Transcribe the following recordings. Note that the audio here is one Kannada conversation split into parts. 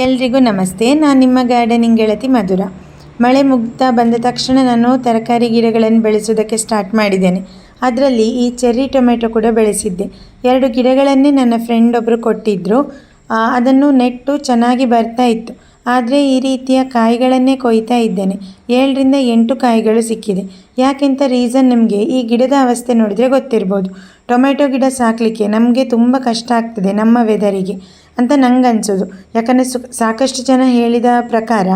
ಎಲ್ರಿಗೂ ನಮಸ್ತೆ. ನಾನು ನಿಮ್ಮ ಗಾರ್ಡನಿಂಗ್ ಗೆಳತಿ ಮಧುರ. ಮಳೆ ಮುಗ್ತಾ ಬಂದ ತಕ್ಷಣ ನಾನು ತರಕಾರಿ ಗಿಡಗಳನ್ನು ಬೆಳೆಸೋದಕ್ಕೆ ಸ್ಟಾರ್ಟ್ ಮಾಡಿದ್ದೇನೆ. ಅದರಲ್ಲಿ ಈ ಚೆರ್ರಿ ಟೊಮೆಟೊ ಕೂಡ ಬೆಳೆಸಿದ್ದೆ. 2 ಗಿಡಗಳನ್ನೇ ನನ್ನ ಫ್ರೆಂಡ್ ಒಬ್ಬರು ಕೊಟ್ಟಿದ್ದರು. ಅದನ್ನು ನೆಟ್ಟು ಚೆನ್ನಾಗಿ ಬರ್ತಾ ಇತ್ತು. ಆದರೆ ಈ ರೀತಿಯ ಕಾಯಿಗಳನ್ನೇ ಕೊಯ್ತಾ ಇದ್ದೇನೆ. 7ರಿಂದ 8 ಕಾಯಿಗಳು ಸಿಕ್ಕಿದೆ. ಯಾಕೆಂತ ರೀಸನ್ ನಿಮಗೆ ಈ ಗಿಡದ ಅವಸ್ಥೆ ನೋಡಿದರೆ ಗೊತ್ತಿರ್ಬೋದು. ಟೊಮೆಟೊ ಗಿಡ ಸಾಕಲಿಕ್ಕೆ ನಮಗೆ ತುಂಬ ಕಷ್ಟ ಆಗ್ತದೆ ನಮ್ಮ ವೆದರಿಗೆ ಅಂತ ನಂಗೆ ಅನಿಸೋದು. ಯಾಕಂದರೆ ಸಾಕಷ್ಟು ಜನ ಹೇಳಿದ ಪ್ರಕಾರ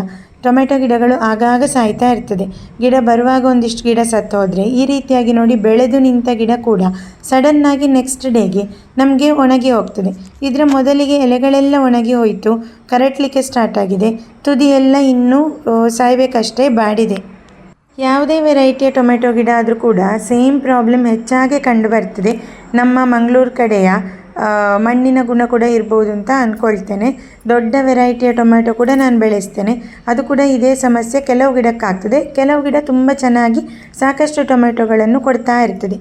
ಟೊಮೆಟೊ ಗಿಡಗಳು ಆಗಾಗ ಸಾಯ್ತಾ ಇರ್ತದೆ. ಗಿಡ ಬರುವಾಗ ಒಂದಿಷ್ಟು ಗಿಡ ಸತ್ತು ಹೋದರೆ ಈ ರೀತಿಯಾಗಿ ನೋಡಿ ಬೆಳೆದು ನಿಂತ ಗಿಡ ಕೂಡ ಸಡನ್ನಾಗಿ ನೆಕ್ಸ್ಟ್ ಡೇಗೆ ನಮಗೆ ಒಣಗಿ ಹೋಗ್ತದೆ. ಇದರ ಮೊದಲಿಗೆ ಎಲೆಗಳೆಲ್ಲ ಒಣಗಿ ಹೋಯಿತು, ಕರಟಲಿಕ್ಕೆ ಸ್ಟಾರ್ಟ್ ಆಗಿದೆ, ತುದಿಯೆಲ್ಲ ಇನ್ನೂ ಸಾಯಬೇಕಷ್ಟೇ ಬಾಡಿದೆ. ಯಾವುದೇ ವೆರೈಟಿಯ ಟೊಮೆಟೊ ಗಿಡ ಆದರೂ ಕೂಡ ಸೇಮ್ ಪ್ರಾಬ್ಲಮ್ ಹೆಚ್ಚಾಗಿ ಕಂಡು ಬರ್ತದೆ. ನಮ್ಮ ಮಂಗಳೂರು ಕಡೆಯ ಮಣ್ಣಿನ ಗುಣ ಕೂಡ ಇರ್ಬೋದು ಅಂತ ಅಂದ್ಕೊಳ್ತೇನೆ. ದೊಡ್ಡ ವೆರೈಟಿಯ ಟೊಮೆಟೊ ಕೂಡ ನಾನು ಬೆಳೆಸ್ತೇನೆ. ಅದು ಕೂಡ ಇದೇ ಸಮಸ್ಯೆ ಕೆಲವು ಗಿಡಕ್ಕಾಗ್ತದೆ, ಕೆಲವು ಗಿಡ ತುಂಬ ಚೆನ್ನಾಗಿ ಸಾಕಷ್ಟು ಟೊಮೆಟೊಗಳನ್ನು ಕೊಡ್ತಾ ಇರ್ತದೆ.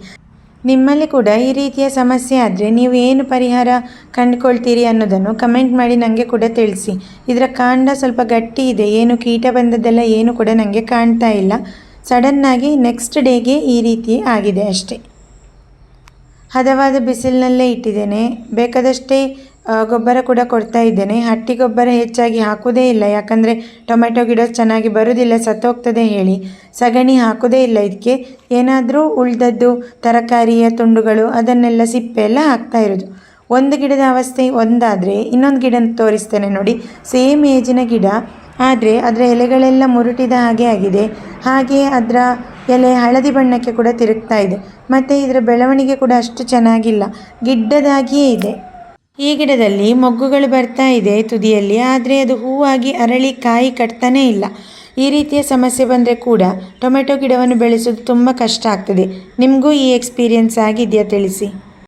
ನಿಮ್ಮಲ್ಲಿ ಕೂಡ ಈ ರೀತಿಯ ಸಮಸ್ಯೆ ಆದರೆ ನೀವು ಏನು ಪರಿಹಾರ ಕಂಡುಕೊಳ್ತೀರಿ ಅನ್ನೋದನ್ನು ಕಮೆಂಟ್ ಮಾಡಿ ನನಗೆ ಕೂಡ ತಿಳಿಸಿ. ಇದರ ಕಾಂಡ ಸ್ವಲ್ಪ ಗಟ್ಟಿ ಇದೆ, ಏನು ಕೀಟ ಬಂದದ್ದೆಲ್ಲ ಏನು ಕೂಡ ನನಗೆ ಕಾಣ್ತಾ ಇಲ್ಲ. ಸಡನ್ನಾಗಿ ನೆಕ್ಸ್ಟ್ ಡೇಗೆ ಈ ರೀತಿ ಆಗಿದೆ ಅಷ್ಟೇ. ಹದವಾದ ಬಿಸಿಲಿನಲ್ಲೇ ಇಟ್ಟಿದ್ದೇನೆ. ಬೇಕಾದಷ್ಟೇ ಗೊಬ್ಬರ ಕೂಡ ಕೊಡ್ತಾ ಇದ್ದೇನೆ. ಹಟ್ಟಿ ಗೊಬ್ಬರ ಹೆಚ್ಚಾಗಿ ಹಾಕೋದೇ ಇಲ್ಲ, ಯಾಕಂದರೆ ಟೊಮೆಟೊ ಗಿಡ ಚೆನ್ನಾಗಿ ಬರೋದಿಲ್ಲ, ಸತ್ತೋಗ್ತದೆ ಹೇಳಿ ಸಗಣಿ ಹಾಕೋದೇ ಇಲ್ಲ. ಇದಕ್ಕೆ ಏನಾದರೂ ಉಳಿದದ್ದು ತರಕಾರಿಯ ತುಂಡುಗಳು ಅದನ್ನೆಲ್ಲ ಸಿಪ್ಪೆ ಎಲ್ಲ ಹಾಕ್ತಾ ಇರೋದು. ಒಂದು ಗಿಡದ ಅವಸ್ಥೆ ಒಂದಾದರೆ ಇನ್ನೊಂದು ಗಿಡ ತೋರಿಸ್ತೇನೆ ನೋಡಿ. ಸೇಮ್ ಏಜಿನ ಗಿಡ, ಆದರೆ ಅದರ ಎಲೆಗಳೆಲ್ಲ ಮುರುಟಿದ ಹಾಗೆ ಆಗಿದೆ. ಹಾಗೆ ಅದರ ಎಲೆ ಹಳದಿ ಬಣ್ಣಕ್ಕೆ ಕೂಡ ತಿರುಗ್ತಾ ಇದೆ. ಮತ್ತು ಇದರ ಬೆಳವಣಿಗೆ ಕೂಡ ಅಷ್ಟು ಚೆನ್ನಾಗಿಲ್ಲ, ಗಿಡ್ಡದಾಗಿಯೇ ಇದೆ. ಈ ಗಿಡದಲ್ಲಿ ಮೊಗ್ಗುಗಳು ಬರ್ತಾ ಇದೆ ತುದಿಯಲ್ಲಿ, ಆದರೆ ಅದು ಹೂವಾಗಿ ಅರಳಿ ಕಾಯಿ ಕಟ್ತಾನೇ ಇಲ್ಲ. ಈ ರೀತಿಯ ಸಮಸ್ಯೆ ಬಂದರೆ ಕೂಡ ಟೊಮೆಟೊ ಗಿಡವನ್ನು ಬೆಳೆಸೋದು ತುಂಬ ಕಷ್ಟ ಆಗ್ತದೆ. ನಿಮಗೂ ಈ ಎಕ್ಸ್ಪೀರಿಯನ್ಸ್ ಆಗಿದೆಯಾ ತಿಳಿಸಿ.